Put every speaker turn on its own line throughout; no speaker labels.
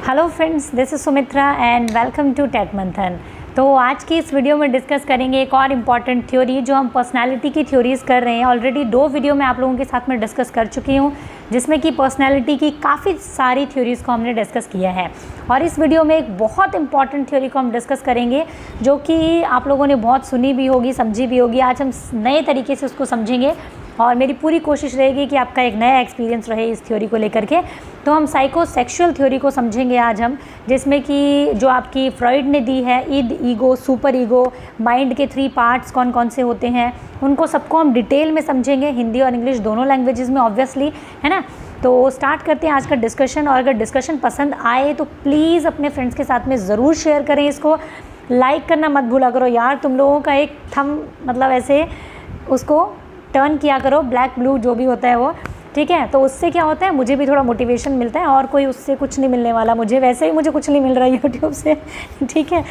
Hello friends, this is Sumitra and welcome to Tech Manthan. तो आज की इस वीडियो में डिस्कस करेंगे एक और इम्पॉर्टेंट थ्योरी जो हम पर्सनालिटी की थ्योरीज़ कर रहे हैं। ऑलरेडी 2 वीडियो मैं आप लोगों के साथ में डिस्कस कर चुकी हूँ, जिसमें कि पर्सनालिटी की काफ़ी सारी थ्योरीज़ को हमने डिस्कस किया है। और इस वीडियो में एक बहुत इंपॉर्टेंट थ्योरी को हम डिस्कस करेंगे जो कि आप लोगों ने बहुत सुनी भी होगी, समझी भी होगी। आज हम नए तरीके से उसको समझेंगे और मेरी पूरी कोशिश रहेगी कि आपका एक नया एक्सपीरियंस रहे इस थ्योरी को लेकर के। तो हम साइकोसेक्सुअल थ्योरी को समझेंगे आज हम, जिसमें कि जो आपकी फ्रॉइड ने दी है, Eid, ego, super ego, mind के 3 पार्ट्स कौन कौन से होते हैं, उनको सबको हम डिटेल में समझेंगे, हिंदी और इंग्लिश दोनों लैंग्वेजेस में ऑब्वियसली, है ना। तो स्टार्ट करते हैं आज का डिस्कशन। और अगर डिस्कशन पसंद आए तो प्लीज़ अपने फ्रेंड्स के साथ में ज़रूर शेयर करें इसको। लाइक करना मत भूला करो यार, तुम लोगों का एक थंब मतलब ऐसे उसको टर्न किया करो, ब्लैक ब्लू जो भी होता है वो, ठीक है। तो उससे क्या होता है, मुझे भी थोड़ा मोटिवेशन मिलता है और कोई उससे कुछ नहीं मिलने वाला मुझे, वैसे ही मुझे कुछ नहीं मिल रहा है यूट्यूब से, ठीक है।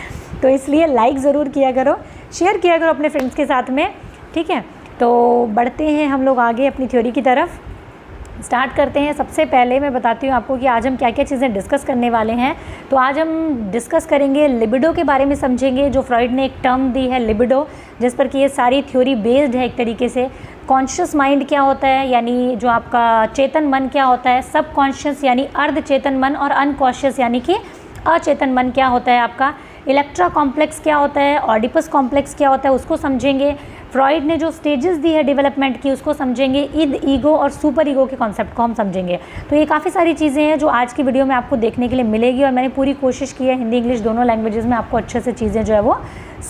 तो इसलिए लाइक ज़रूर किया करो, शेयर किया करो अपने फ्रेंड्स के साथ में, ठीक है। तो बढ़ते हैं हम लोग आगे अपनी थ्योरी की तरफ, स्टार्ट करते हैं। सबसे पहले मैं बताती हूँ आपको कि आज हम क्या क्या चीज़ें डिस्कस करने वाले हैं। तो आज हम डिस्कस करेंगे लिबिडो के बारे में, समझेंगे जो फ्रॉइड ने एक टर्म दी है लिबिडो, जिस पर कि ये सारी थ्योरी बेस्ड है एक तरीके से। कॉन्शियस माइंड क्या होता है, यानी जो आपका चेतन मन क्या होता है, सब कॉन्शियस यानी अर्ध चेतन मन, और अनकॉन्शियस यानी कि अचेतन मन क्या होता है आपका। इलेक्ट्रा कॉम्प्लेक्स क्या होता है, ऑडिपस कॉम्प्लेक्स क्या होता है, उसको समझेंगे। फ्रॉइड ने जो स्टेजेस दी है डेवलपमेंट की उसको समझेंगे। ईद, ईगो और सुपर ईगो के कॉन्सेप्ट को हम समझेंगे। तो ये काफ़ी सारी चीज़ें हैं जो आज की वीडियो में आपको देखने के लिए मिलेगी, और मैंने पूरी कोशिश की है हिंदी इंग्लिश दोनों लैंग्वेजेस में आपको अच्छे से चीज़ें जो है वो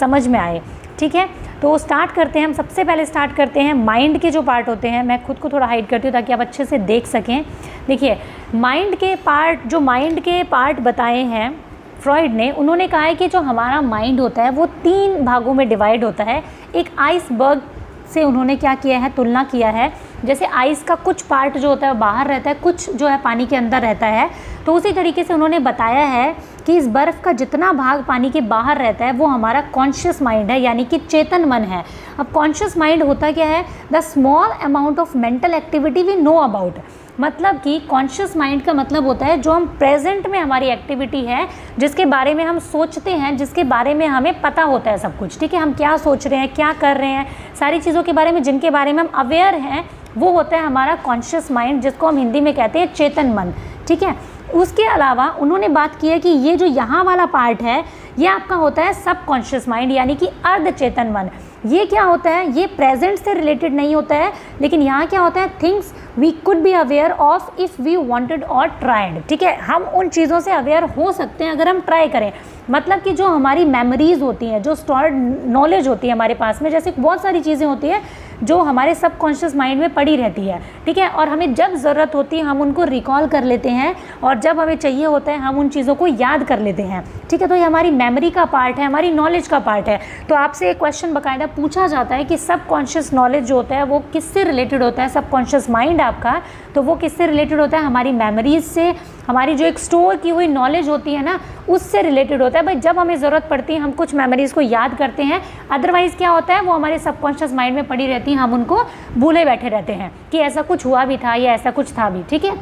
समझ में आए, ठीक है। तो स्टार्ट करते हैं हम। सबसे पहले स्टार्ट करते हैं माइंड के जो पार्ट होते हैं। मैं खुद को थोड़ा हाइड करती हूँ ताकि आप अच्छे से देख सकें। देखिए, माइंड के पार्ट, जो माइंड के पार्ट बताए हैं फ्रॉइड ने, उन्होंने कहा है कि जो हमारा माइंड होता है वो 3 भागों में डिवाइड होता है। एक आइसबर्ग से उन्होंने क्या किया है, तुलना किया है। जैसे आइस का कुछ पार्ट जो होता है बाहर रहता है, कुछ जो है पानी के अंदर रहता है, तो उसी तरीके से उन्होंने बताया है कि इस बर्फ़ का जितना भाग पानी के बाहर रहता है वो हमारा कॉन्शियस माइंड है, यानी कि चेतन मन है। अब कॉन्शियस माइंड होता क्या है, the small amount of mental activity we know about. मतलब कि कॉन्शियस माइंड का मतलब होता है जो हम प्रेजेंट में हमारी एक्टिविटी है, जिसके बारे में हम सोचते हैं, जिसके बारे में हमें पता होता है सब कुछ, ठीक है। हम क्या सोच रहे हैं, क्या कर रहे हैं, सारी चीज़ों के बारे में जिनके बारे में हम अवेयर हैं, वो होता है हमारा कॉन्शियस माइंड, जिसको हम हिंदी में कहते हैं चेतन मन, ठीक है। उसके अलावा उन्होंने बात की है कि ये जो यहाँ वाला पार्ट है ये आपका होता है सब कॉन्शियस माइंड, यानी कि अर्ध चेतन मन। ये क्या होता है, ये प्रेजेंट से रिलेटेड नहीं होता है, लेकिन यहाँ क्या होता है, things we could be aware of if we wanted और ट्राइड, ठीक है। हम उन चीज़ों से अवेयर हो सकते हैं अगर हम ट्राई करें। मतलब कि जो हमारी मेमोरीज़ होती हैं, जो स्टोर्ड नॉलेज होती है हमारे पास में, जैसे बहुत सारी चीज़ें होती हैं जो हमारे सबकॉन्शियस माइंड में पड़ी रहती है, ठीक है। और हमें जब ज़रूरत होती है हम उनको रिकॉल कर लेते हैं, और जब हमें चाहिए होता है हम उन चीज़ों को याद कर लेते हैं, ठीक है। तो ये हमारी मेमोरी का पार्ट है, हमारी नॉलेज का पार्ट है। तो आपसे एक क्वेश्चन बाकायदा पूछा जाता है कि सबकॉन्शियस नॉलेज जो होता है वो किससे रिलेटेड होता है, सबकॉन्शियस माइंड आपका, तो वो किससे रिलेटेड होता है, हमारी मेमोरीज से, हमारी जो एक स्टोर की हुई नॉलेज होती है ना, उससे रिलेटेड होता है। भाई जब हमें ज़रूरत पड़ती है हम कुछ मेमोरीज़ को याद करते हैं, अदरवाइज़ क्या होता है वो हमारे सबकॉन्शियस माइंड में पड़ी रहती हैं, हम उनको भूले बैठे रहते हैं कि ऐसा कुछ हुआ भी था या ऐसा कुछ था भी, ठीक है।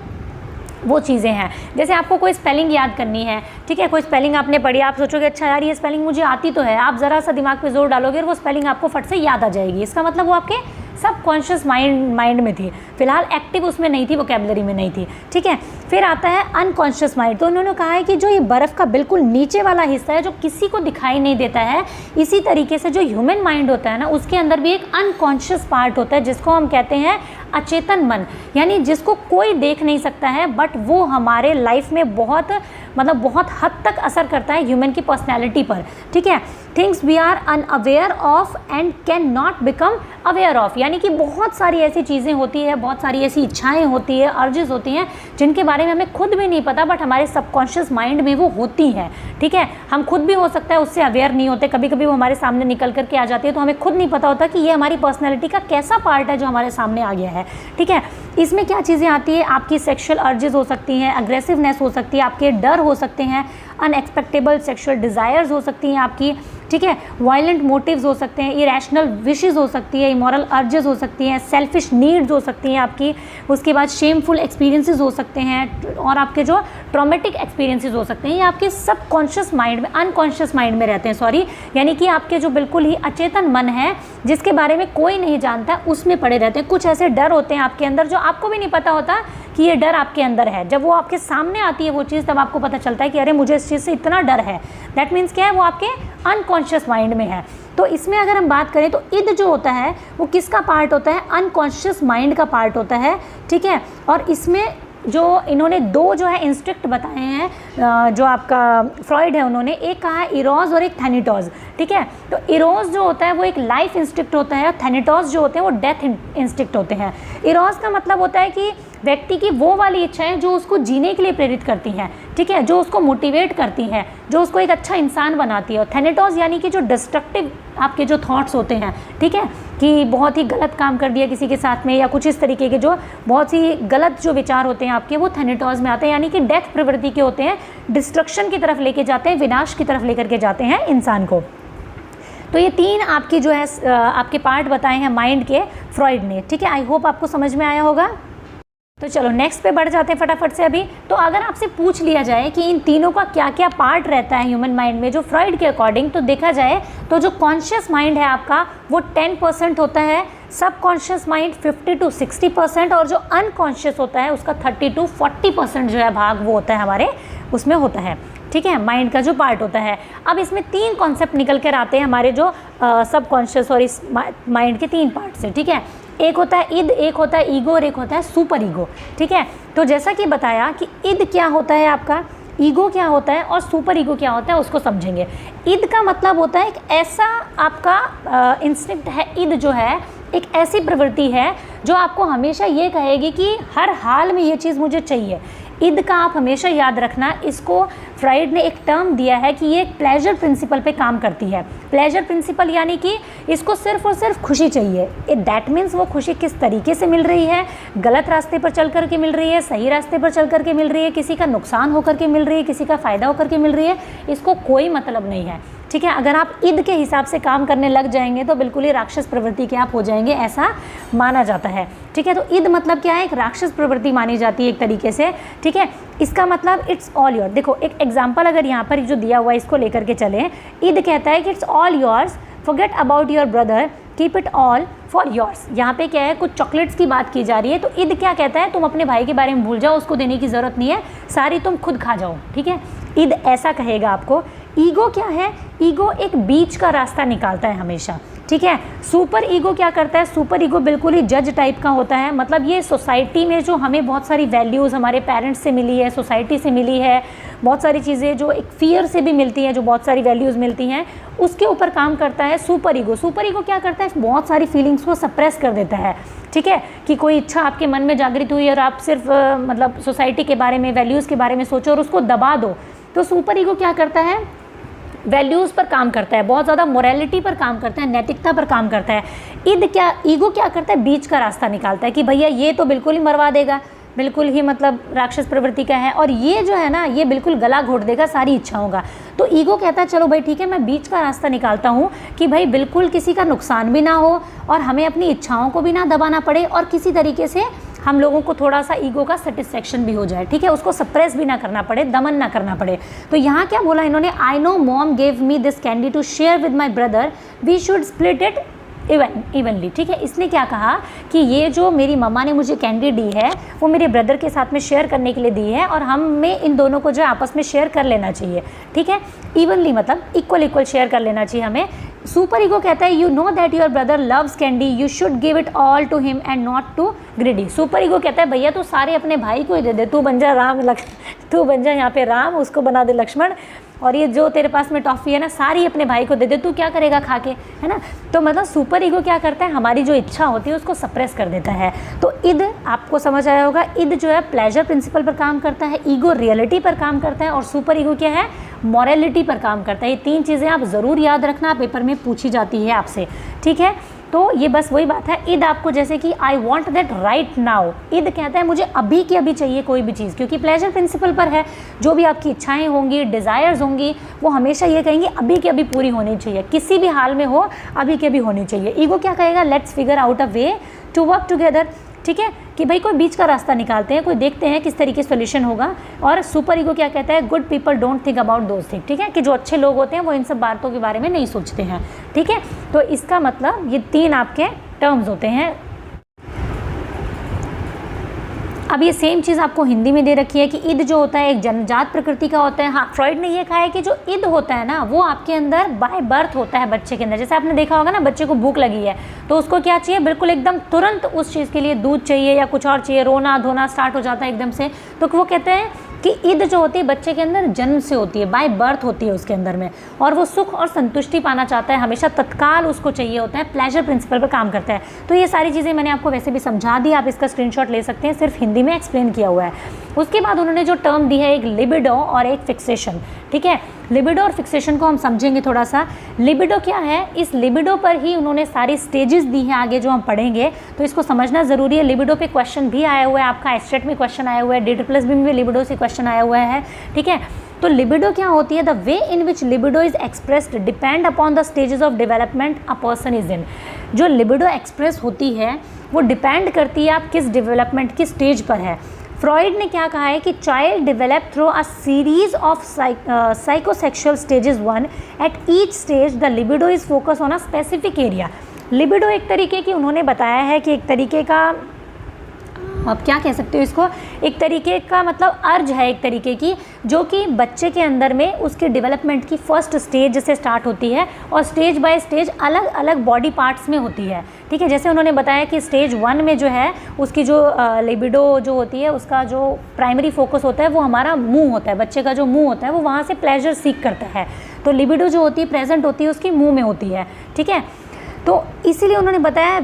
वो चीज़ें हैं, जैसे आपको कोई स्पेलिंग याद करनी है, ठीक है, कोई स्पेलिंग आपने पढ़ी, आप सोचोगे अच्छा यार ये स्पेलिंग मुझे आती तो है, आप ज़रा सा दिमाग पे जोर डालोगे और वो स्पेलिंग आपको फट से याद आ जाएगी। इसका मतलब वो आपके सबकॉन्शियस माइंड में थी, फिलहाल एक्टिव उसमें नहीं थी, वोकैबुलरी में नहीं थी, ठीक है। फिर आता है अनकॉन्शियस माइंड। तो उन्होंने कहा है कि जो ये बर्फ़ का बिल्कुल नीचे वाला हिस्सा है जो किसी को दिखाई नहीं देता है, इसी तरीके से जो ह्यूमन माइंड होता है ना, उसके अंदर भी एक अनकॉन्शियस पार्ट होता है जिसको हम कहते हैं अचेतन मन, यानी जिसको कोई देख नहीं सकता है, बट वो हमारे लाइफ में बहुत हद तक असर करता है ह्यूमन की पर्सनैलिटी पर, ठीक है। Things we are unaware of and can not become aware of, यानी कि बहुत सारी ऐसी चीज़ें होती है, बहुत सारी ऐसी इच्छाएं होती है, अर्जेस होती हैं जिनके बारे में हमें खुद भी नहीं पता, बट हमारे सबकॉन्शियस माइंड में वो होती हैं, ठीक है। हम खुद भी हो सकता है उससे अवेयर नहीं होते, कभी कभी वो हमारे सामने निकल करके आ जाती है, तो हमें खुद नहीं पता होता कि ये हमारी पर्सनैलिटी का कैसा पार्ट है जो हमारे सामने आ गया है, ठीक है। इसमें क्या चीज़ें आती है, आपकी सेक्सुअल अर्जेस हो सकती हैं, अग्रेसिवनेस हो सकती है, आपके डर हो सकते हैं, अनएक्सपेक्टेबल सेक्सुअल डिज़ायर्स हो सकती हैं आपकी, ठीक है। वायलेंट मोटिव्स हो सकते हैं, इरेशनल विशेज़ हो सकती है, इमोरल अर्जेस हो सकती हैं, सेल्फिश नीड्स हो सकती हैं आपकी, उसके बाद शेमफुल एक्सपीरियंसेस हो सकते हैं, और आपके जो ट्रॉमेटिक एक्सपीरियंसेस हो सकते हैं, ये आपके सबकॉन्शियस माइंड में, अनकॉन्शियस माइंड में रहते हैं, सॉरी, यानी कि आपके जो बिल्कुल ही अचेतन मन है जिसके बारे में कोई नहीं जानता, उसमें पड़े रहते हैं। कुछ ऐसे डर होते हैं आपके अंदर जो आपको भी नहीं पता होता कि ये डर आपके अंदर है। जब वो आपके सामने आती है वो चीज़, तब आपको पता चलता है कि अरे मुझे इस चीज़ से इतना डर है। दैट मीन्स क्या है, वो आपके अनकॉन्शियस माइंड में है। तो इसमें अगर हम बात करें तो ईद जो होता है वो किसका पार्ट होता है, अनकॉन्शियस माइंड का पार्ट होता है, ठीक है। और इसमें जो इन्होंने दो जो है इंस्टिंक्ट बताए हैं, जो आपका फ्रॉइड है, उन्होंने एक कहा है इरोज और एक थैनिटोज, ठीक है। तो इरोज जो होता है वो एक लाइफ इंस्टिंक्ट होता है और थैनिटोज जो होते हैं वो डेथ इंस्टिंक्ट होते हैं। इरोज का मतलब होता है कि व्यक्ति की वो वाली इच्छाएं जो उसको जीने के लिए प्रेरित करती हैं, ठीक है, जो उसको मोटिवेट करती हैं, जो उसको एक अच्छा इंसान बनाती है। और थैनिटोज यानी कि जो डिस्ट्रक्टिव आपके जो थॉट्स होते हैं, ठीक है, कि बहुत ही गलत काम कर दिया किसी के साथ में या कुछ इस तरीके के जो बहुत ही गलत जो विचार होते हैं आपके, वो थैनिटोज में आते हैं, यानी कि डेथ प्रवृत्ति के होते हैं, डिस्ट्रक्शन की तरफ लेके जाते हैं, विनाश की तरफ लेकर के जाते हैं इंसान को। तो ये तीन आपकी जो है आपके पार्ट बताए हैं माइंड के फ्रॉइड ने, ठीक है। आई होप आपको समझ में आया होगा। तो चलो नेक्स्ट पे बढ़ जाते हैं फटाफट से अभी। तो अगर आपसे पूछ लिया जाए कि इन तीनों का क्या क्या पार्ट रहता है ह्यूमन माइंड में, जो फ्रॉइड के अकॉर्डिंग, तो देखा जाए तो जो कॉन्शियस माइंड है आपका वो 10% होता है, सब कॉन्शियस माइंड 50 to 60%, और जो अनकॉन्शियस होता है उसका 30 to 40% जो है भाग वो होता है हमारे उसमें होता है, ठीक है, माइंड का जो पार्ट होता है। अब इसमें तीन कॉन्सेप्ट निकल कर आते हैं हमारे जो सब कॉन्शियस और इस माइंड के तीन पार्ट से, ठीक है। एक होता है ईद, एक होता है ईगो और एक होता है सुपर ईगो, ठीक है। तो जैसा कि बताया कि ईद क्या होता है आपका, ईगो क्या होता है और सुपर ईगो क्या होता है, उसको समझेंगे। ईद का मतलब होता है एक ऐसा आपका इंस्टिंक्ट है, ईद जो है एक ऐसी प्रवृत्ति है जो आपको हमेशा ये कहेगी कि हर हाल में ये चीज़ मुझे चाहिए। ईद का आप हमेशा याद रखना, इसको फ्रॉइड ने एक टर्म दिया है कि ये एक प्लेजर प्रिंसिपल पे काम करती है। प्लेजर प्रिंसिपल यानी कि इसको सिर्फ और सिर्फ खुशी चाहिए। दैट मीन्स वो खुशी किस तरीके से मिल रही है, गलत रास्ते पर चल कर के मिल रही है, सही रास्ते पर चल कर के मिल रही है, किसी का नुकसान होकर के मिल रही है, किसी का फ़ायदा होकर के मिल रही है, इसको कोई मतलब नहीं है, ठीक है। अगर आप ईद के हिसाब से काम करने लग जाएंगे तो बिल्कुल ही राक्षस प्रवृत्ति के आप हो जाएंगे, ऐसा माना जाता है, ठीक है। तो ईद मतलब क्या है, एक राक्षस प्रवृत्ति मानी जाती है एक तरीके से, ठीक है। इसका मतलब इट्स ऑल योर, देखो एक एग्जांपल अगर यहाँ पर जो दिया हुआ है इसको लेकर के चलें, ईद कहता है कि it's all yours, forget about your brother, keep it all for yours. यहाँ पे क्या है, कुछ चॉकलेट्स की बात की जा रही है। तो ईद क्या कहता है, तुम अपने भाई के बारे में भूल जाओ, उसको देने की ज़रूरत नहीं है, सारी तुम खुद खा जाओ, ठीक है। ईद ऐसा कहेगा आपको। ईगो क्या है, ईगो एक बीच का रास्ता निकालता है हमेशा, ठीक है। सुपर ईगो क्या करता है, सुपर ईगो बिल्कुल ही जज टाइप का होता है, मतलब ये सोसाइटी में जो हमें बहुत सारी वैल्यूज़ हमारे पेरेंट्स से मिली है, सोसाइटी से मिली है, बहुत सारी चीज़ें जो एक फियर से भी मिलती हैं, जो बहुत सारी वैल्यूज़ मिलती हैं, उसके ऊपर काम करता है सुपर ईगो। सुपर ईगो क्या करता है, बहुत सारी फीलिंग्स को सप्रेस कर देता है, ठीक है। कि कोई इच्छा आपके मन में जागृत हुई और आप सिर्फ मतलब सोसाइटी के बारे में, वैल्यूज़ के बारे में सोचो और उसको दबा दो। तो सुपर ईगो क्या करता है, वैल्यूज़ पर काम करता है, बहुत ज़्यादा मोरालिटी पर काम करता है, नैतिकता पर काम करता है। ईगो क्या करता है, बीच का रास्ता निकालता है कि भैया ये तो बिल्कुल ही मरवा देगा, बिल्कुल ही मतलब राक्षस प्रवृत्ति का है, और ये जो है ना ये बिल्कुल गला घोट देगा सारी इच्छाओं का। तो ईगो कहता है चलो भाई ठीक है, मैं बीच का रास्ता निकालता हूँ कि भाई बिल्कुल किसी का नुकसान भी ना हो और हमें अपनी इच्छाओं को भी ना दबाना पड़े, और किसी तरीके से हम लोगों को थोड़ा सा ईगो का सेटिस्फेक्शन भी हो जाए, ठीक है, उसको सप्रेस भी ना करना पड़े, दमन ना करना पड़े। तो यहाँ क्या बोला इन्होंने, I know mom gave me this candy to share with my brother, we should split it evenly, ठीक है। इसने क्या कहा कि ये जो मेरी मम्मा ने मुझे कैंडी दी है वो मेरे ब्रदर के साथ में शेयर करने के लिए दी है, और हमें इन दोनों को जो आपस में शेयर कर लेना चाहिए, ठीक है। इवनली मतलब इक्वल शेयर कर लेना चाहिए हमें। सुपर ईगो कहता है you know that your brother loves candy, you should give it all to him and not to greedy. Super ego कहता है भैया तू सारे अपने भाई को ही दे दे, तू बन जा राम तू बन जा यहाँ पे राम, उसको बना दे लक्ष्मण, और ये जो तेरे पास में टॉफ़ी है ना सारी अपने भाई को दे दे, तू क्या करेगा खा के, है ना। तो मतलब सुपर ईगो क्या करता है, हमारी जो इच्छा होती है उसको सप्रेस कर देता है। तो ईद आपको समझ आया होगा, ईद जो है प्लेजर प्रिंसिपल पर काम करता है, ईगो रियलिटी पर काम करता है, और सुपर ईगो क्या है, मॉरलिटी पर काम करता है। ये तीन चीज़ें आप ज़रूर याद रखना, पेपर में पूछी जाती है आपसे, ठीक है। तो ये बस वही बात है, ईद आपको जैसे कि I want that right now, Eid कहता है मुझे अभी की अभी चाहिए कोई भी चीज़, क्योंकि प्लेजर प्रिंसिपल पर है। जो भी आपकी इच्छाएं होंगी, डिज़ायर्स होंगी, वो हमेशा ये कहेंगे अभी की अभी पूरी होनी चाहिए, किसी भी हाल में हो अभी की अभी होनी चाहिए। ईगो क्या कहेगा, let's figure out a way to work together, ठीक है, कि भाई कोई बीच का रास्ता निकालते हैं, कोई देखते हैं किस तरीके सोल्यूशन होगा। और सुपर ईगो क्या कहता है, good people don't think about those thing, ठीक है, कि जो अच्छे लोग होते हैं वो इन सब बातों के बारे में नहीं सोचते हैं, ठीक है। तो इसका मतलब ये 3 आपके टर्म्स होते हैं। अब ये सेम चीज़ आपको हिंदी में दे रखी है कि ईद जो होता है एक जन्मजात प्रकृति का होता है। हाँ, फ्रॉइड ने ये कहा है कि जो ईद होता है ना वो आपके अंदर बाय बर्थ होता है बच्चे के अंदर। जैसे आपने देखा होगा ना, बच्चे को भूख लगी है तो उसको क्या चाहिए, बिल्कुल एकदम तुरंत उस चीज़ के लिए दूध चाहिए या कुछ और चाहिए, रोना धोना स्टार्ट हो जाता है एकदम से। तो वो कहते हैं कि ईद जो होती है बच्चे के अंदर जन्म से होती है, बाय बर्थ होती है उसके अंदर में, और वो सुख और संतुष्टि पाना चाहता है, हमेशा तत्काल उसको चाहिए होता है, प्लेजर प्रिंसिपल पर काम करता है। तो ये सारी चीज़ें मैंने आपको वैसे भी समझा दी, आप इसका स्क्रीनशॉट ले सकते हैं, सिर्फ हिंदी में एक्सप्लेन किया हुआ है। उसके बाद उन्होंने जो टर्म दी है, एक लिबिडो और एक फिक्सेशन, ठीक है। लिबिडो और फिक्सेशन को हम समझेंगे थोड़ा सा। लिबिडो क्या है, इस लिबिडो पर ही उन्होंने सारी स्टेजेस दी हैं आगे जो हम पढ़ेंगे, तो इसको समझना ज़रूरी है। लिबिडो पे क्वेश्चन भी आया हुआ है, आपका एस्टेट में क्वेश्चन आया हुआ है, DSSB में लिबिडो से क्वेश्चन आया हुआ है, ठीक है। तो लिबिडो क्या होती है, the way in which libido is expressed depend upon the stages of development a person is in. जो लिबिडो एक्सप्रेस होती है वो डिपेंड करती है आप किस डेवलपमेंट किस स्टेज पर है। फ्रॉइड ने क्या कहा है कि child develop through a series of psychosexual stages 1 at each stage the libido is focus on a specific area. Libido एक तरीके की उन्होंने बताया है कि एक तरीके का, आप क्या कह सकते हो इसको, एक तरीके का मतलब अर्ज है एक तरीके की, जो कि बच्चे के अंदर में उसके डेवलपमेंट की फर्स्ट स्टेज से स्टार्ट होती है और स्टेज बाय स्टेज अलग अलग बॉडी पार्ट्स में होती है, ठीक है। जैसे उन्होंने बताया कि स्टेज 1 में जो है उसकी जो लिबिडो जो होती है उसका जो प्राइमरी फोकस होता है वो हमारा मुंह होता है, बच्चे का जो मुंह होता है वो वहाँ से प्लेजर सीख करता है। तो लिबिडो जो होती है प्रेजेंट होती है उसकी मुंह में होती है, ठीक है। तो इसीलिए उन्होंने बताया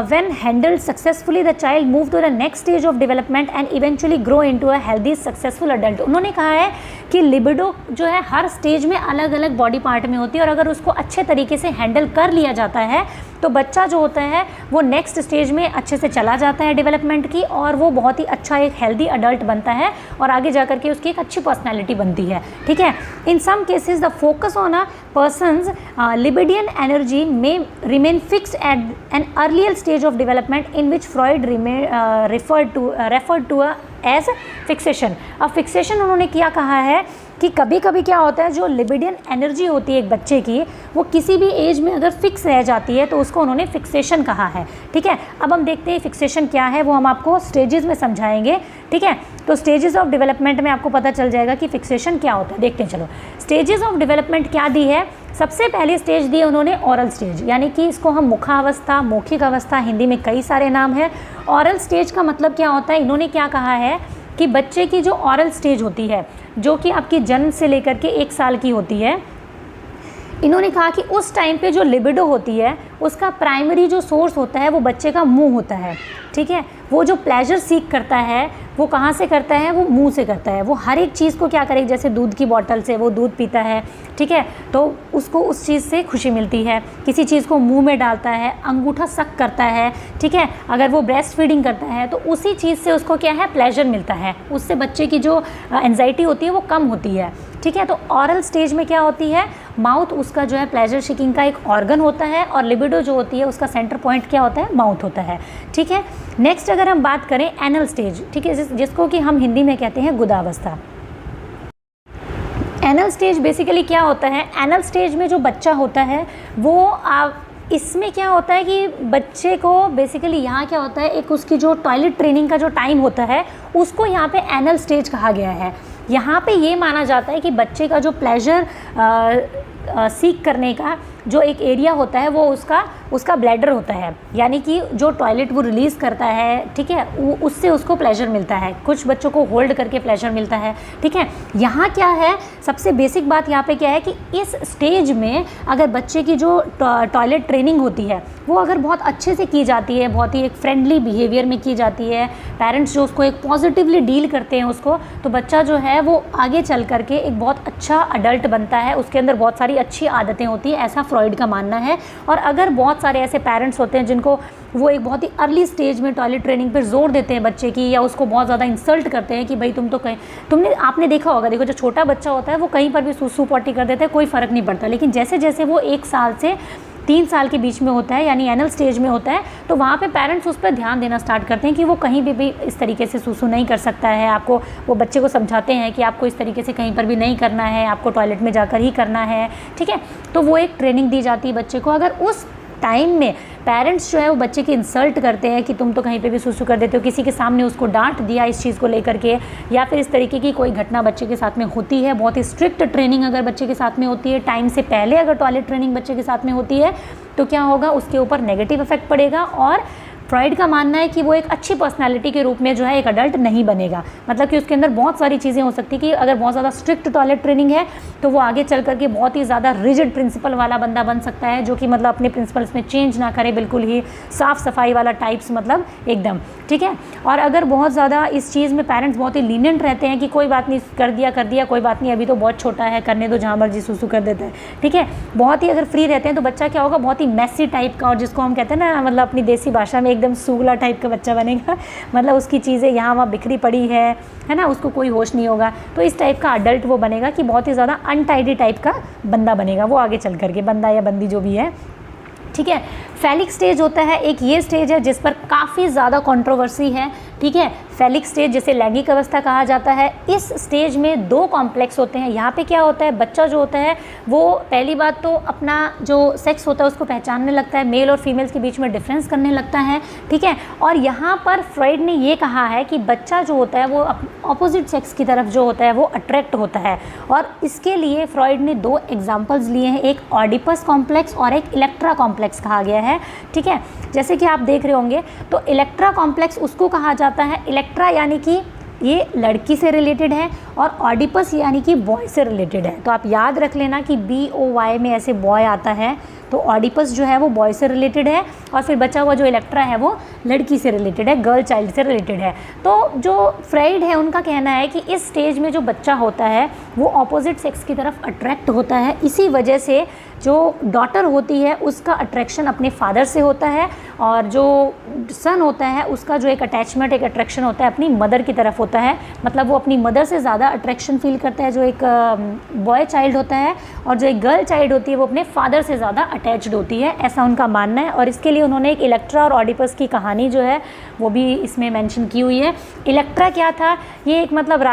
when handled successfully the child move to the next stage of development and eventually grow into a healthy successful adult. उन्होंने कहा है कि लिबिडो जो है हर स्टेज में अलग अलग बॉडी पार्ट में होती है, और अगर उसको अच्छे तरीके से हैंडल कर लिया जाता है तो बच्चा जो होता है वो नेक्स्ट स्टेज में अच्छे से चला जाता है डेवलपमेंट की, और वो बहुत ही अच्छा एक हेल्दी अडल्ट बनता है और आगे जा कर के उसकी एक अच्छी पर्सनैलिटी बनती है, ठीक है। In some cases the focus on a person's libidian energy may remain fixed at an earlier stage of development in which Freud referred to as fixation। अब फिक्सेशन उन्होंने क्या कहा है कि कभी कभी क्या होता है, जो लिबिडियन एनर्जी होती है एक बच्चे की वो किसी भी एज में अगर फिक्स रह जाती है तो उसको उन्होंने फिक्सेशन कहा है, ठीक है। अब हम देखते हैं फिक्सेशन क्या है, वो हम आपको स्टेजेस में समझाएंगे, ठीक है। तो स्टेजेस ऑफ डेवलपमेंट में आपको पता चल जाएगा कि फिक्सेशन क्या होता है। देखते हैं, चलो स्टेजेस ऑफ डेवलपमेंट क्या दी है। सबसे पहली स्टेज दी है उन्होंने ऑरल स्टेज, यानी कि इसको हम मुखावस्था, मौखिक अवस्था, हिंदी में कई सारे नाम है। ऑरल स्टेज का मतलब क्या होता है, इन्होंने क्या कहा है कि बच्चे की जो ऑरल स्टेज होती है जो कि आपकी जन्म से लेकर के 1 साल की होती है, इन्होंने कहा कि उस टाइम पे जो लिबिडो होती है उसका प्राइमरी जो सोर्स होता है वो बच्चे का मुंह होता है, ठीक है। वो जो प्लेजर सीख करता है वो कहाँ से करता है, वो मुंह से करता है। वो हर एक चीज़ को क्या करेगा, जैसे दूध की बॉटल से वो दूध पीता है, ठीक है, तो उसको उस चीज़ से खुशी मिलती है। किसी चीज़ को मुंह में डालता है, अंगूठा सक करता है, ठीक है, अगर वो ब्रेस्ट फीडिंग करता है तो उसी चीज़ से उसको क्या है, प्लेजर मिलता है। उससे बच्चे की जो एंजाइटी होती है वो कम होती है, ठीक है। तो ऑरल स्टेज में क्या होती है, माउथ उसका जो है प्लेजर सीकिंग का एक ऑर्गन होता है, और लिबिडो जो होती है उसका सेंटर पॉइंट क्या होता है, माउथ होता है, ठीक है। नेक्स्ट अगर हम बात करें एनल स्टेज, ठीक है, जिसको कि हम हिंदी में कहते हैं गुदावस्था। एनल स्टेज बेसिकली क्या होता है, एनल स्टेज में जो बच्चा होता है वो इसमें क्या होता है कि बच्चे को बेसिकली यहाँ क्या होता है, एक उसकी जो टॉयलेट ट्रेनिंग का जो टाइम होता है उसको यहाँ पे एनल स्टेज कहा गया है। यहाँ पे ये माना जाता है कि बच्चे का जो प्लेजर सीख करने का जो एक एरिया होता है वो उसका ब्लैडर होता है, यानी कि जो टॉयलेट वो रिलीज़ करता है, ठीक है, उससे उसको प्लेजर मिलता है। कुछ बच्चों को होल्ड करके प्लेजर मिलता है, ठीक है। यहाँ क्या है, सबसे बेसिक बात यहाँ पे क्या है कि इस स्टेज में अगर बच्चे की जो टॉयलेट ट्रेनिंग होती है वो अगर बहुत अच्छे से की जाती है, बहुत ही एक फ्रेंडली बिहेवियर में की जाती है, पेरेंट्स जो उसको एक पॉजिटिवली डील करते हैं उसको, तो बच्चा जो है वो आगे चल करके एक बहुत अच्छा अडल्ट बनता है। उसके अंदर बहुत सारी अच्छी आदतें होती हैं, ऐसा फ्रॉइड का मानना है। और अगर बहुत सारे ऐसे पेरेंट्स होते हैं जिनको वो एक बहुत ही अर्ली स्टेज में टॉयलेट ट्रेनिंग पर जोर देते हैं बच्चे की, या उसको बहुत ज़्यादा इंसल्ट करते हैं कि भाई तुम तो कहीं आपने देखा होगा, देखो जो छोटा बच्चा होता है वो कहीं पर भी सूसू पॉटी कर देता है, कोई फ़र्क नहीं पड़ता। लेकिन जैसे जैसे वो 1 साल से 3 साल के बीच में होता है, यानी एनल स्टेज में होता है, तो वहाँ पे पेरेंट्स उस पर ध्यान देना स्टार्ट करते हैं कि वो कहीं भी इस तरीके से सुसु नहीं कर सकता है। आपको वो बच्चे को समझाते हैं कि आपको इस तरीके से कहीं पर भी नहीं करना है, आपको टॉयलेट में जाकर ही करना है, ठीक है। तो वो एक ट्रेनिंग दी जाती है बच्चे को। अगर उस टाइम में पेरेंट्स जो है वो बच्चे की इंसल्ट करते हैं कि तुम तो कहीं पे भी सुसु कर देते हो, किसी के सामने उसको डांट दिया इस चीज़ को लेकर के, या फिर इस तरीके की कोई घटना बच्चे के साथ में होती है, बहुत ही स्ट्रिक्ट ट्रेनिंग अगर बच्चे के साथ में होती है, टाइम से पहले अगर टॉयलेट ट्रेनिंग बच्चे के साथ में होती है, तो क्या होगा, उसके ऊपर नेगेटिव इफेक्ट पड़ेगा। और फ्रॉइड का मानना है कि वो एक अच्छी पर्सनालिटी के रूप में जो है एक अडल्ट नहीं बनेगा। मतलब कि उसके अंदर बहुत सारी चीज़ें हो सकती है कि अगर बहुत ज़्यादा स्ट्रिक्ट टॉयलेट ट्रेनिंग है तो वो आगे चल करके बहुत ही ज़्यादा रिजिड प्रिंसिपल वाला बंदा बन सकता है, जो कि मतलब अपने प्रिंसिपल्स में चेंज ना करे, बिल्कुल ही साफ़ सफाई वाला टाइप्स, मतलब एकदम, ठीक है। और अगर बहुत ज़्यादा इस चीज़ में पेरेंट्स बहुत ही लीनियंट रहते हैं कि कोई बात नहीं, कर दिया कोई बात नहीं, अभी तो बहुत छोटा है, करने दो, जहाँ मर्जी सुसु कर देता है, ठीक है, बहुत ही अगर फ्री रहते हैं तो बच्चा क्या होगा, बहुत ही मैसी टाइप का, और जिसको हम कहते हैं ना, मतलब अपनी देसी भाषा में एकदम सूगला टाइप का बच्चा बनेगा। मतलब उसकी चीज़ें यहाँ वहाँ बिखरी पड़ी है ना, उसको कोई होश नहीं होगा। तो इस टाइप का अडल्ट वो बनेगा कि बहुत ही ज़्यादा अनटाइडी टाइप का बंदा बनेगा वो आगे चल करके, बंदा या बंदी जो भी है, ठीक है। फेलिक स्टेज होता है एक, ये स्टेज है जिस पर काफ़ी ज़्यादा कंट्रोवर्सी है, ठीक है। फेलिक स्टेज जिसे लैंगिक अवस्था कहा जाता है, इस स्टेज में 2 कॉम्प्लेक्स होते हैं। यहाँ पे क्या होता है, बच्चा जो होता है वो पहली बात तो अपना जो सेक्स होता है उसको पहचानने लगता है, मेल और फीमेल्स के बीच में डिफरेंस करने लगता है, ठीक है। और यहाँ पर फ्रॉइड ने ये कहा है कि बच्चा जो होता है वो अपोजिट सेक्स की तरफ जो होता है वो अट्रैक्ट होता है। और इसके लिए फ्रॉइड ने 2 एग्जाम्पल्स लिए हैं, एक ऑडिपस कॉम्प्लेक्स और एक इलेक्ट्रा कॉम्प्लेक्स कहा गया है, ठीक है। जैसे कि आप देख रहे होंगे तो इलेक्ट्रा कॉम्प्लेक्स उसको कहा जाता है, इलेक्ट्रा यानी कि ये लड़की से रिलेटेड है, और ऑडिपस यानी कि बॉय से रिलेटेड है। तो आप याद रख लेना कि BOY में ऐसे बॉय आता है, तो ऑडिपस जो है वो बॉय से रिलेटेड है, और फिर बचा हुआ जो इलेक्ट्रा है वो लड़की से रिलेटेड है, गर्ल चाइल्ड से रिलेटेड है। तो जो फ्रॉइड है उनका कहना है कि इस स्टेज में जो बच्चा होता है वो ऑपोजिट सेक्स की तरफ अट्रैक्ट होता है, इसी वजह से जो डॉटर होती है उसका अट्रैक्शन अपने फादर से होता है, और जो सन होता है उसका जो एक अटैचमेंट, एक अट्रैक्शन होता है अपनी मदर की तरफ होता है। मतलब वो अपनी मदर से ज़्यादा अट्रैक्शन फील करता है जो एक बॉय चाइल्ड होता है, और जो एक गर्ल चाइल्ड होती है वो अपने फादर से ज़्यादा अटैच्ड होती है, ऐसा उनका मानना है। और इसके लिए उन्होंने एक इलेक्ट्रा और ऑडिपस की कहानी जो है वो भी इसमें मेंशन की हुई है। इलेक्ट्रा क्या था, ये एक मतलब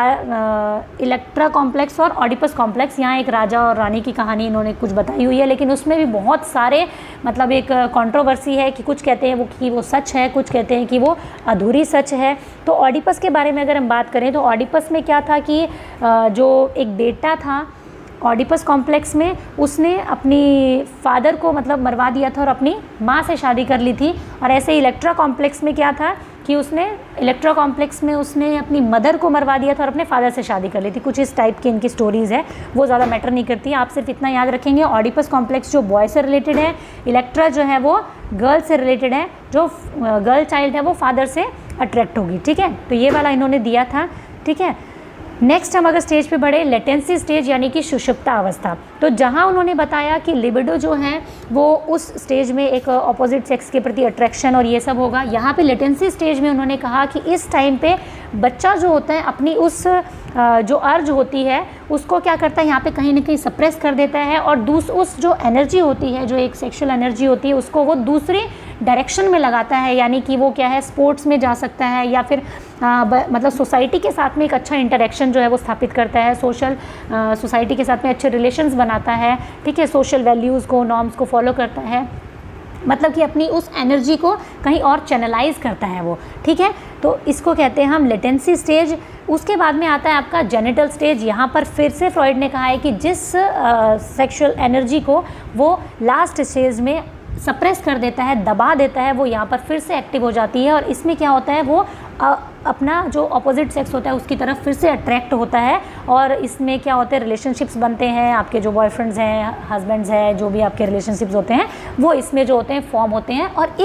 इलेक्ट्रा कॉम्प्लेक्स और ऑडिपस कॉम्प्लेक्स, यहाँ एक राजा और रानी की कहानी इन्होंने कुछ बताई हुई है, लेकिन उसमें भी बहुत सारे मतलब एक कंट्रोवर्सी है कि कुछ कहते हैं वो कि वो सच है, कुछ कहते हैं कि वो अधूरी सच है। तो ऑडिपस के बारे में अगर हम बात करें तो ऑडिपस में क्या था कि जो एक बेटा था ऑडिपस कॉम्प्लेक्स में, उसने अपनी फादर को मतलब मरवा दिया था और अपनी माँ से शादी कर ली थी। और ऐसे इलेक्ट्रा कॉम्प्लेक्स में क्या था कि इलेक्ट्रा कॉम्प्लेक्स में उसने अपनी मदर को मरवा दिया था और अपने फादर से शादी कर ली थी। कुछ इस टाइप की इनकी स्टोरीज़ है, वो ज़्यादा मैटर नहीं करती है, आप सिर्फ इतना याद रखेंगे ऑडिपस कॉम्प्लेक्स जो बॉय से रिलेटेड है, इलेक्ट्रा जो है वो गर्ल से रिलेटेड है, जो गर्ल चाइल्ड है वो फादर से अट्रैक्ट होगी, ठीक है। तो ये वाला इन्होंने दिया था, ठीक है। नेक्स्ट हम अगर स्टेज पे बढ़े, लेटेंसी स्टेज यानी कि सुषुप्ता अवस्था, तो जहाँ उन्होंने बताया कि लिबिडो जो है वो उस स्टेज में एक ऑपोजिट सेक्स के प्रति अट्रैक्शन और ये सब होगा। यहाँ पे लेटेंसी स्टेज में उन्होंने कहा कि इस टाइम पे बच्चा जो होता है अपनी उस जो अर्ज होती है उसको क्या करता है यहाँ पे कहीं ना कहीं सप्रेस कर देता है, और उस जो एनर्जी होती है, जो एक सेक्सुअल एनर्जी होती है, उसको वो दूसरी डायरेक्शन में लगाता है, यानी कि वो क्या है, स्पोर्ट्स में जा सकता है, या फिर मतलब सोसाइटी के साथ में एक अच्छा इंटरेक्शन जो है वो स्थापित करता है, सोसाइटी के साथ में अच्छे रिलेशंस बनाता है, ठीक है, सोशल वैल्यूज़ को, नॉर्म्स को फॉलो करता है, मतलब कि अपनी उस एनर्जी को कहीं और चैनलाइज करता है वो, ठीक है। तो इसको कहते हैं हम लेटेंसी स्टेज। उसके बाद में आता है आपका जेनिटल स्टेज। यहाँ पर फिर से फ्रॉइड ने कहा है कि जिस सेक्सुअल एनर्जी को वो लास्ट स्टेज में सप्रेस कर देता है, दबा देता है, वो यहाँ पर फिर से एक्टिव हो जाती है, और इसमें क्या होता है वो अपना जो अपोजिट सेक्स होता है उसकी तरफ फिर से अट्रैक्ट होता है, और इसमें क्या होते हैं, रिलेशनशिप्स बनते हैं, आपके जो बॉयफ्रेंड्स हैं, हस्बैंड्स हैं, जो भी आपके रिलेशनशिप्स होते हैं वो इसमें जो होते हैं फॉर्म होते हैं। और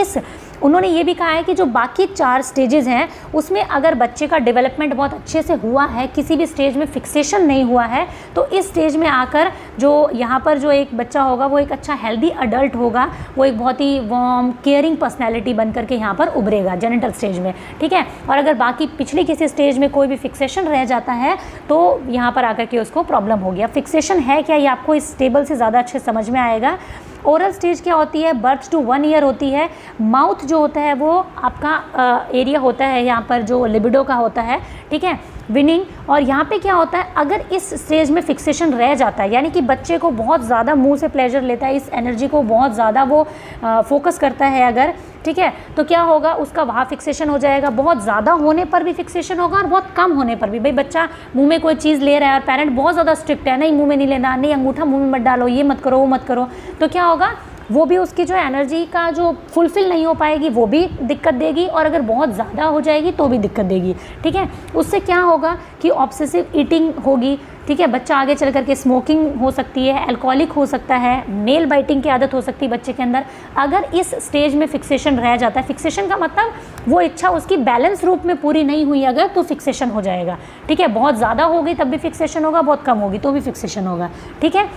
उन्होंने ये भी कहा है कि जो बाकी 4 स्टेजेस हैं उसमें अगर बच्चे का डेवलपमेंट बहुत अच्छे से हुआ है, किसी भी स्टेज में फिक्सेशन नहीं हुआ है, तो इस स्टेज में आकर जो यहाँ पर जो एक बच्चा होगा वो एक अच्छा हेल्दी अडल्ट होगा, वो एक बहुत ही वार्म केयरिंग पर्सनैलिटी बन करके यहाँ पर उभरेगा जेनिटल स्टेज में, ठीक है। और अगर बाकी पिछली किसी स्टेज में कोई भी फिक्सेशन रह जाता है तो यहाँ पर आकर के उसको प्रॉब्लम हो गया। फिक्सेशन है क्या, ये आपको इस टेबल से ज़्यादा अच्छे समझ में आएगा। ओरल स्टेज क्या होती है, बर्थ टू 1 ईयर होती है। माउथ जो होता है वो आपका एरिया होता है यहाँ पर जो लिबिडो का होता है, ठीक है, विनिंग। और यहाँ पे क्या होता है, अगर इस स्टेज में फिक्सेशन रह जाता है, यानी कि बच्चे को बहुत ज़्यादा मुंह से प्लेजर लेता है, इस एनर्जी को बहुत ज़्यादा वो फोकस करता है अगर, ठीक है, तो क्या होगा, उसका वहाँ फिक्सेशन हो जाएगा। बहुत ज़्यादा होने पर भी फिक्सेशन होगा और बहुत कम होने पर भी। भाई बच्चा मुंह में कोई चीज़ ले रहा है और पेरेंट बहुत ज़्यादा स्ट्रिक्ट है, नहीं मुंह में नहीं लेना, नहीं अंगूठा मुंह में मत डालो, ये मत करो, वो मत करो, तो क्या होगा, वो भी उसकी जो एनर्जी का जो फुलफिल नहीं हो पाएगी, वो भी दिक्कत देगी, और अगर बहुत ज़्यादा हो जाएगी तो भी दिक्कत देगी, ठीक है। उससे क्या होगा कि ऑब्सेसिव ईटिंग होगी, ठीक है, बच्चा आगे चल करके स्मोकिंग हो सकती है, अल्कोहलिक हो सकता है, नेल बाइटिंग की आदत हो सकती है बच्चे के अंदर। अगर इस स्टेज में फिक्सेशन रह जाता है, फिक्सेशन का मतलब वो इच्छा उसकी बैलेंस रूप में पूरी नहीं हुई अगर, तो फिक्सेशन हो जाएगा, ठीक है। बहुत ज़्यादा हो गई तब भी फिक्सेशन होगा, बहुत कम होगी तो भी फिक्सेशन होगा, ठीक है।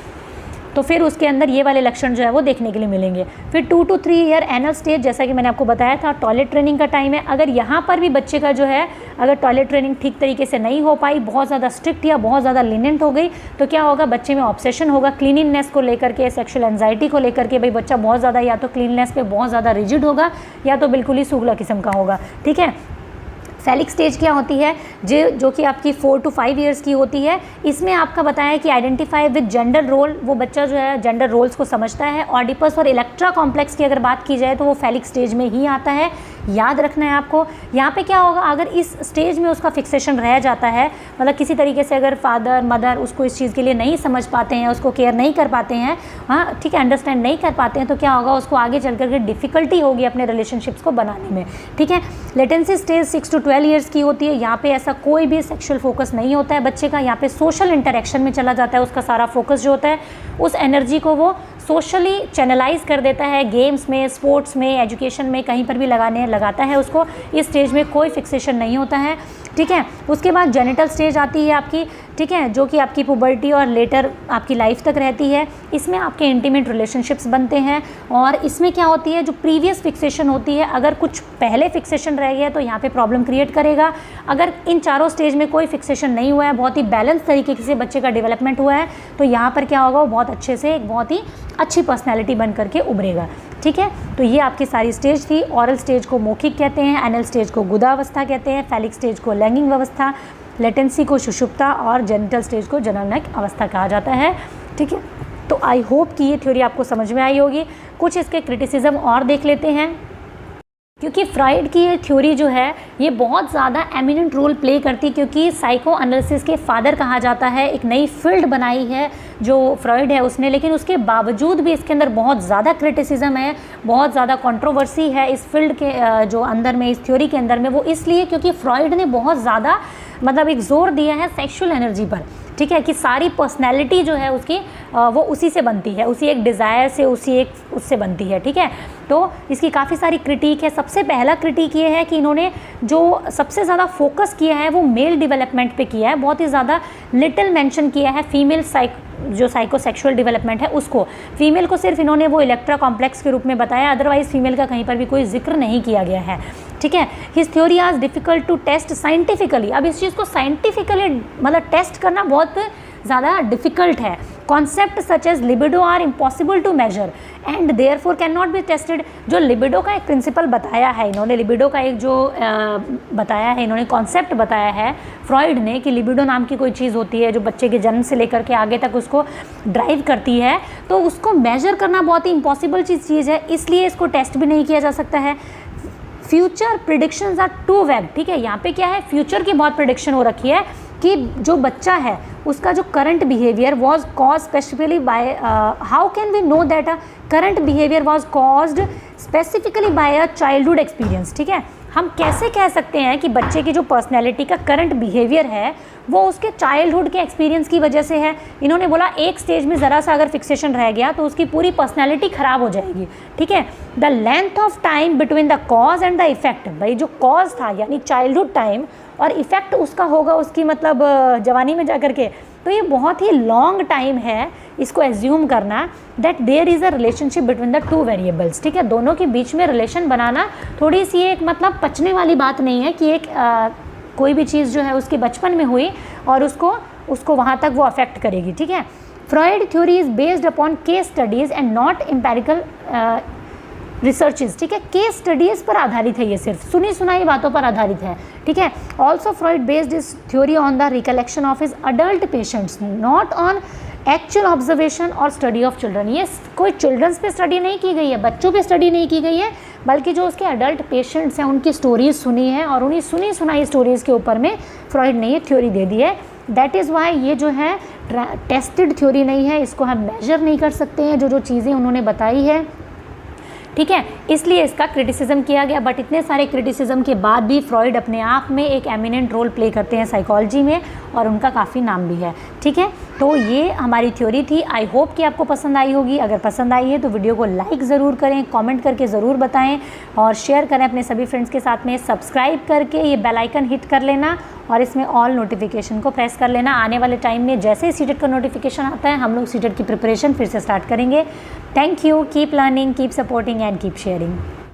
तो फिर उसके अंदर ये वाले लक्षण जो है वो देखने के लिए मिलेंगे। फिर 2 to 3 ईयर एनल स्टेज, जैसा कि मैंने आपको बताया था, टॉयलेट ट्रेनिंग का टाइम है। अगर यहाँ पर भी बच्चे का जो है, अगर टॉयलेट ट्रेनिंग ठीक तरीके से नहीं हो पाई, बहुत ज़्यादा स्ट्रिक्ट या बहुत ज़्यादा लीनेंट हो गई, तो क्या होगा, बच्चे में ऑब्सेशन होगा क्लीनिंगनेस को लेकर के, सेक्शुअल एंजाइटी को लेकर के। भाई बच्चा बहुत ज़्यादा या तो क्लीननेस पे बहुत ज़्यादा रिजिड होगा या तो बिल्कुल ही सूगला किस्म का होगा, ठीक है। फैलिक स्टेज क्या होती है, जो कि आपकी 4 to 5 ईयर्स की होती है। इसमें आपका बताया कि आइडेंटिफाई विद जेंडर रोल, वो बच्चा जो है जेंडर रोल्स को समझता है। ऑडिपस और इलेक्ट्रा कॉम्प्लेक्स की अगर बात की जाए तो वो फैलिक स्टेज में ही आता है, याद रखना है आपको। यहाँ पे क्या होगा, अगर इस स्टेज में उसका फिक्सेशन रह जाता है, मतलब किसी तरीके से अगर फादर मदर उसको इस चीज़ के लिए नहीं समझ पाते हैं, उसको केयर नहीं कर पाते हैं, हाँ ठीक है, अंडरस्टैंड नहीं कर पाते हैं, तो क्या होगा, उसको आगे चल करके डिफ़िकल्टी होगी अपने रिलेशनशिप्स को बनाने में, ठीक है। लेटेंसी स्टेज 6 to 12 ईयर्स की होती है। यहाँ पे ऐसा कोई भी सेक्सुअल फोकस नहीं होता है बच्चे का, यहाँ पे सोशल इंटरेक्शन में चला जाता है उसका सारा फोकस जो होता है, उस एनर्जी को वो सोशली चैनलाइज कर देता है, गेम्स में, स्पोर्ट्स में, एजुकेशन में, कहीं पर भी लगाता है उसको। इस स्टेज में कोई फिक्सेशन नहीं होता है, ठीक है। उसके बाद जेनिटल स्टेज आती है आपकी, ठीक है, जो कि आपकी पुबर्टी और लेटर आपकी लाइफ तक रहती है। इसमें आपके इंटीमेट रिलेशनशिप्स बनते हैं, और इसमें क्या होती है, जो प्रीवियस फिक्सेशन होती है, अगर कुछ पहले फिक्सेशन रह गया तो यहाँ पे प्रॉब्लम क्रिएट करेगा। अगर इन चारों स्टेज में कोई फिक्सेशन नहीं हुआ है, बहुत ही बैलेंस तरीके से बच्चे का डेवलपमेंट हुआ है, तो यहाँ पर क्या होगा, वो बहुत अच्छे से एक बहुत ही अच्छी पर्सनैलिटी बन करके उभरेगा, ठीक है। तो ये आपकी सारी स्टेज थी। ऑरल स्टेज को मौखिक कहते हैं, एनल स्टेज को गुदावस्था कहते हैं, फैलिक स्टेज को लैंगिक अवस्था, लेटेंसी को सुषुप्ता, और जेनिटल स्टेज को जननक अवस्था कहा जाता है, ठीक है। तो आई होप कि ये थ्योरी आपको समझ में आई होगी। कुछ इसके क्रिटिसिज्म और देख लेते हैं, क्योंकि फ्राइड की ये थ्योरी जो है ये बहुत ज़्यादा एमिनेंट रोल प्ले करती है, क्योंकि साइको एनालिसिस के फादर कहा जाता है। एक नई फील्ड बनाई है जो फ्राइड है उसने, लेकिन उसके बावजूद भी इसके अंदर बहुत ज़्यादा क्रिटिसिज्म है, बहुत ज़्यादा कंट्रोवर्सी है इस फील्ड के जो अंदर में, इस थ्योरी के अंदर में। वो इसलिए क्योंकि फ्राइड ने बहुत ज़्यादा मतलब एक जोर दिया है सेक्सुअल एनर्जी पर, ठीक है, कि सारी पर्सनैलिटी जो है उसकी वो उसी से बनती है, उसी एक डिज़ायर से, उससे बनती है, ठीक है। तो इसकी काफ़ी सारी क्रिटिक है। सबसे पहला क्रिटिक ये है कि इन्होंने जो सबसे ज़्यादा फोकस किया है वो मेल डेवलपमेंट पे किया है, बहुत ही ज़्यादा लिटिल मेंशन किया है फीमेल जो साइकोसेक्सुअल डेवलपमेंट है उसको। फीमेल को सिर्फ इन्होंने वो इलेक्ट्रा कॉम्प्लेक्स के रूप में बताया, अदरवाइज फीमेल का कहीं पर भी कोई जिक्र नहीं किया गया है, ठीक है। हिज थ्योरी आज डिफ़िकल्ट टू टेस्ट साइंटिफिकली। अब इस चीज़ को साइंटिफिकली मतलब टेस्ट करना बहुत ज़्यादा डिफ़िकल्ट है। Concept such as libido are impossible to measure and therefore can not be tested. जो लिबिडो का एक प्रिंसिपल बताया है इन्होंने, लिबिडो का एक जो बताया है इन्होंने, कॉन्सेप्ट बताया है फ्रॉइड ने कि लिबिडो नाम की कोई चीज़ होती है जो बच्चे के जन्म से लेकर के आगे तक उसको ड्राइव करती है, तो उसको मेजर करना बहुत ही इम्पॉसिबल चीज़ है, इसलिए इसको टेस्ट भी नहीं किया जा सकता है। फ्यूचर प्रिडिक्शंस आर टू वैग, ठीक है। यहाँ पे क्या है, फ्यूचर की बहुत प्रिडिक्शन हो रखी है कि जो बच्चा है उसका जो current behaviour was cause specifically by, how can we know that a current behaviour was caused specifically by a childhood experience, ठीक है। हम कैसे कह सकते हैं कि बच्चे की जो पर्सनैलिटी का करंट बिहेवियर है वो उसके चाइल्डहुड के एक्सपीरियंस की वजह से है। इन्होंने बोला एक स्टेज में ज़रा सा अगर फिक्सेशन रह गया तो उसकी पूरी पर्सनैलिटी ख़राब हो जाएगी, ठीक है। The length of time between the cause and the effect, भाई जो कॉज था यानी चाइल्डहुड टाइम और इफ़ेक्ट उसका होगा उसकी मतलब जवानी में जा कर के, तो ये बहुत ही लॉन्ग टाइम है इसको एज्यूम करना that there is a relationship between the two variables, ठीक है। दोनों के बीच में रिलेशन बनाना थोड़ी सी एक मतलब पचने वाली बात नहीं है कि एक कोई भी चीज़ जो है उसके बचपन में हुई और उसको वहाँ तक वो अफेक्ट करेगी, ठीक है। Freud theory is based upon case studies and not empirical researches, ठीक है, केस स्टडीज पर आधारित है, ये सिर्फ सुनी सुनाई बातों पर आधारित है, ठीक है। Also Freud based is theory on the recollection of his adult patients, not on actual observation और स्टडी ऑफ चिल्ड्रन। ये कोई चिल्ड्रंस पे स्टडी नहीं की गई है, बच्चों पे स्टडी नहीं की गई है, बल्कि जो उसके अडल्ट पेशेंट्स हैं उनकी स्टोरीज सुनी है और उन्हीं सुनी सुनाई स्टोरीज़ के ऊपर में फ्रॉइड ने ये थ्योरी दे दी है। दैट इज़ वाई ये जो है टेस्टेड थ्योरी नहीं है, इसको हम मेजर नहीं कर सकते हैं जो चीज़ें उन्होंने बताई है, ठीक है, इसलिए इसका क्रिटिसिज्म किया गया। बट इतने सारे क्रिटिसिज्म के बाद भी फ्रॉइड अपने आप में एक एमिनेंट रोल प्ले करते हैं साइकोलॉजी में और उनका काफ़ी नाम भी है, ठीक है। तो ये हमारी थ्योरी थी। आई होप कि आपको पसंद आई होगी। अगर पसंद आई है तो वीडियो को लाइक ज़रूर करें, कमेंट करके ज़रूर बताएं और शेयर करें अपने सभी फ्रेंड्स के साथ में। सब्सक्राइब करके ये बेल आइकन हिट कर लेना और इसमें ऑल नोटिफिकेशन को प्रेस कर लेना। आने वाले टाइम में जैसे ही सीटेट का नोटिफिकेशन आता है हम लोग सीटेट की प्रिपरेशन फिर से स्टार्ट करेंगे। Thank you, keep learning, keep supporting and keep sharing.